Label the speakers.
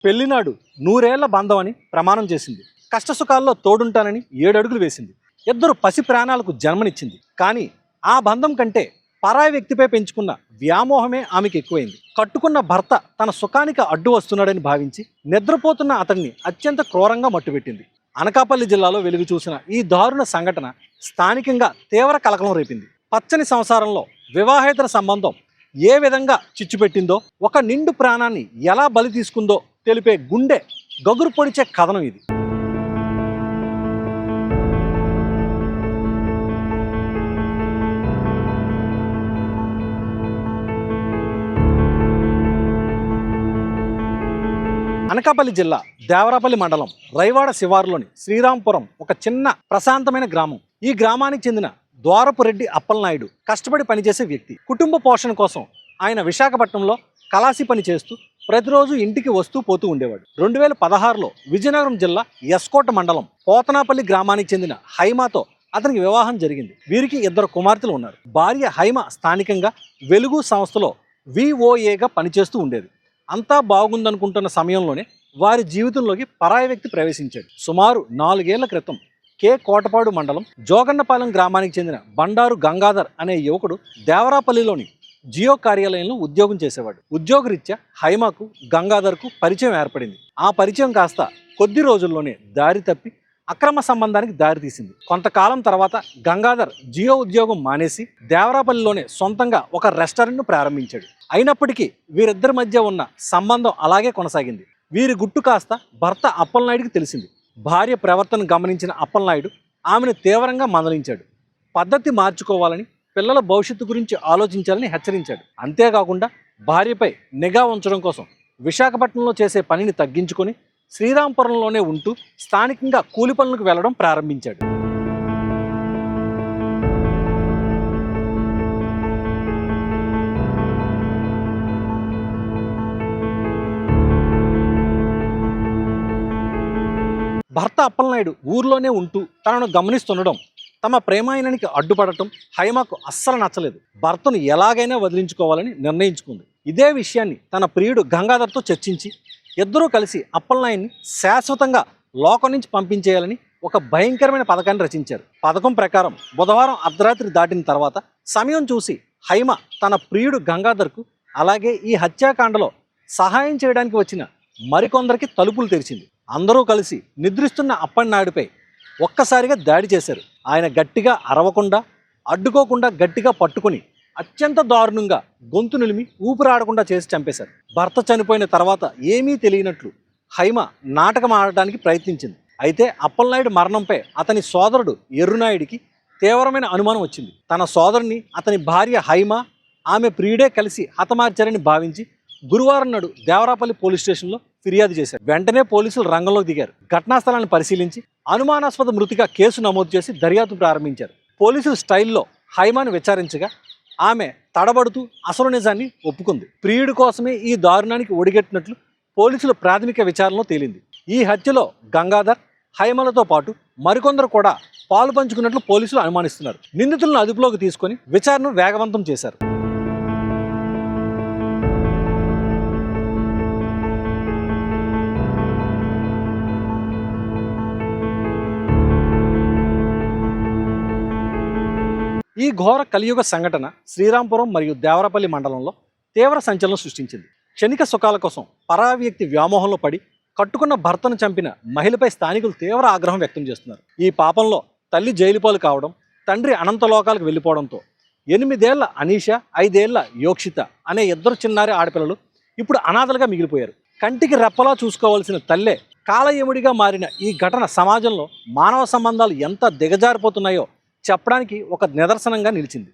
Speaker 1: పెళ్లినాడు నూరేళ్ల బంధం అని ప్రమాణం చేసింది. కష్టసుఖాల్లో తోడుంటానని 7 అడుగులు వేసింది. ఇద్దరు పసి ప్రాణాలకు జన్మనిచ్చింది. కానీ ఆ బంధం కంటే పరాయి వ్యక్తిపై పెంచుకున్న వ్యామోహమే ఆమెకు ఎక్కువైంది. కట్టుకున్న భర్త తన సుఖానికి అడ్డు వస్తున్నాడని భావించి నిద్రపోతున్న అతన్ని అత్యంత క్రూరంగా మట్టుపెట్టింది. అనకాపల్లి జిల్లాలో వెలుగు చూసిన ఈ దారుణ సంఘటన స్థానికంగా తీవ్ర కలకలం రేపింది. పచ్చని సంసారంలో వివాహేతర సంబంధం ఏ విధంగా చిచ్చుపెట్టిందో, ఒక నిండు ప్రాణాన్ని ఎలా బలి తీసుకుందో తెలిపే గుండె గగురు పొడిచే కథనం ఇది. అనకాపల్లి జిల్లా దేవరాపల్లి మండలం రైవాడ శివారులోని శ్రీరాంపురం ఒక చిన్న ప్రశాంతమైన గ్రామం. ఈ గ్రామానికి చెందిన ద్వారపురెడ్డి అప్పలనాయుడు కష్టపడి పనిచేసే వ్యక్తి. కుటుంబ పోషణ కోసం ఆయన విశాఖపట్నంలో కలాసి పని చేస్తూ ప్రతిరోజు ఇంటికి వస్తూ పోతూ ఉండేవాడు. 2016లో విజయనగరం జిల్లా ఎస్కోట మండలం పోతనాపల్లి గ్రామానికి చెందిన హైమాతో అతనికి వివాహం జరిగింది. వీరికి 2 కుమార్తెలు ఉన్నారు. భార్య హైమ స్థానికంగా వెలుగు సంస్థలో VOAగా పనిచేస్తూ ఉండేది. అంతా బాగుందనుకుంటున్న సమయంలోనే వారి జీవితంలోకి పరాయి వ్యక్తి ప్రవేశించాడు. సుమారు 4 ఏళ్ల క్రితం కోటపాడు మండలం జోగన్నపాలెం గ్రామానికి చెందిన బండారు గంగాధర్ అనే యువకుడు దేవరాపల్లిలోని జియో కార్యాలయంలో ఉద్యోగం చేసేవాడు. ఉద్యోగరీత్యా హైమాకు గంగాధర్కు పరిచయం ఏర్పడింది. ఆ పరిచయం కాస్త కొద్ది రోజుల్లోనే దారి తప్పి అక్రమ సంబంధానికి దారితీసింది. కొంతకాలం తర్వాత గంగాధర్ జియో ఉద్యోగం మానేసి దేవరాపల్లిలోనే సొంతంగా ఒక రెస్టారెంట్ను ప్రారంభించాడు. అయినప్పటికీ వీరిద్దరి మధ్య ఉన్న సంబంధం అలాగే కొనసాగింది. వీరి గుట్టు కాస్త భర్త అప్పలనాయుడికి తెలిసింది. భార్య ప్రవర్తన గమనించిన అప్పలనాయుడు ఆమెను తీవ్రంగా మందలించాడు. పద్ధతి మార్చుకోవాలని, పిల్లల భవిష్యత్తు గురించి ఆలోచించాలని హెచ్చరించాడు. అంతేకాకుండా భార్యపై నిఘా ఉంచడం కోసం విశాఖపట్నంలో చేసే పనిని తగ్గించుకొని శ్రీరాంపురంలోనే ఉంటూ స్థానికంగా కూలి పనులకు వెళ్లడం ప్రారంభించాడు. భర్త అప్పలనాయుడు ఊర్లోనే ఉంటూ తనను గమనిస్తుండడం, తమ ప్రేమాయణానికి అడ్డుపడటం హైమాకు అస్సలు నచ్చలేదు. భర్తను ఎలాగైనా వదిలించుకోవాలని నిర్ణయించుకుంది. ఇదే విషయాన్ని తన ప్రియుడు గంగాధర్తో చర్చించి ఇద్దరూ కలిసి అప్పలనాయుడిని శాశ్వతంగా లోకం నుంచి పంపించేయాలని ఒక భయంకరమైన పథకాన్ని రచించారు. పథకం ప్రకారం బుధవారం అర్ధరాత్రి దాటిన తర్వాత సమయం చూసి హైమ తన ప్రియుడు గంగాధర్కు, అలాగే ఈ హత్యాకాండలో సహాయం చేయడానికి వచ్చిన మరికొందరికి తలుపులు తెరిచింది. అందరూ కలిసి నిద్రిస్తున్న అప్పలనాయుడిపై ఒక్కసారిగా దాడి చేశారు. ఆయన గట్టిగా అరవకుండా, అడ్డుకోకుండా గట్టిగా పట్టుకొని అత్యంత దారుణంగా గొంతు నిలిమి ఊపిరాడకుండా చేసి చంపేశారు. భర్త చనిపోయిన తర్వాత ఏమీ తెలియనట్లు హైమ నాటకం ఆడటానికి ప్రయత్నించింది. అయితే అప్పలనాయుడు మరణంపై అతని సోదరుడు ఎర్రునాయుడికి తీవ్రమైన అనుమానం వచ్చింది. తన సోదరుని అతని భార్య హైమ, ఆమె ప్రియుడే కలిసి హతమార్చారని భావించి గురువారం నాడు దేవరాపల్లి పోలీస్ స్టేషన్లో ఫిర్యాదు చేశారు. వెంటనే పోలీసులు రంగంలోకి దిగారు. ఘటనా స్థలాన్ని పరిశీలించి అనుమానాస్పద మృతిగా కేసు నమోదు చేసి దర్యాప్తు ప్రారంభించారు. పోలీసులు స్టైల్లో హైమాను విచారించగా ఆమె తడబడుతూ అసలు నిజాన్ని ఒప్పుకుంది. ప్రియుడి కోసమే ఈ దారుణానికి ఒడిగట్టినట్లు పోలీసుల ప్రాథమిక విచారణలో తేలింది. ఈ హత్యలో గంగాధర్, హైమలతో పాటు మరికొందరు కూడా పాలు పంచుకున్నట్లు పోలీసులు అనుమానిస్తున్నారు. నిందితులను అదుపులోకి తీసుకొని విచారణను వేగవంతం చేశారు. ఈ ఘోర కలియుగ సంఘటన శ్రీరాంపురం మరియు దేవరపల్లి మండలంలో తీవ్ర సంచలనం సృష్టించింది. క్షణిక సుఖాల కోసం పరాయి వ్యక్తి వ్యామోహంలో పడి కట్టుకున్న భర్తను చంపిన మహిళపై స్థానికులు తీవ్ర ఆగ్రహం వ్యక్తం చేస్తున్నారు. ఈ పాపంలో తల్లి జైలుపాలు కావడం, తండ్రి అనంతలోకాలకు వెళ్ళిపోవడంతో 8 ఏళ్ల అనీష, 5 ఏళ్ల యోక్షిత అనే 2 చిన్నారి ఆడపిల్లలు ఇప్పుడు అనాథలుగా మిగిలిపోయారు. కంటికి రెప్పలా చూసుకోవాల్సిన తల్లే కాలయముడిగా మారిన ఈ ఘటన సమాజంలో మానవ సంబంధాలు ఎంత దిగజారిపోతున్నాయో చెప్పడానికి ఒక నిదర్శనంగా నిలిచింది.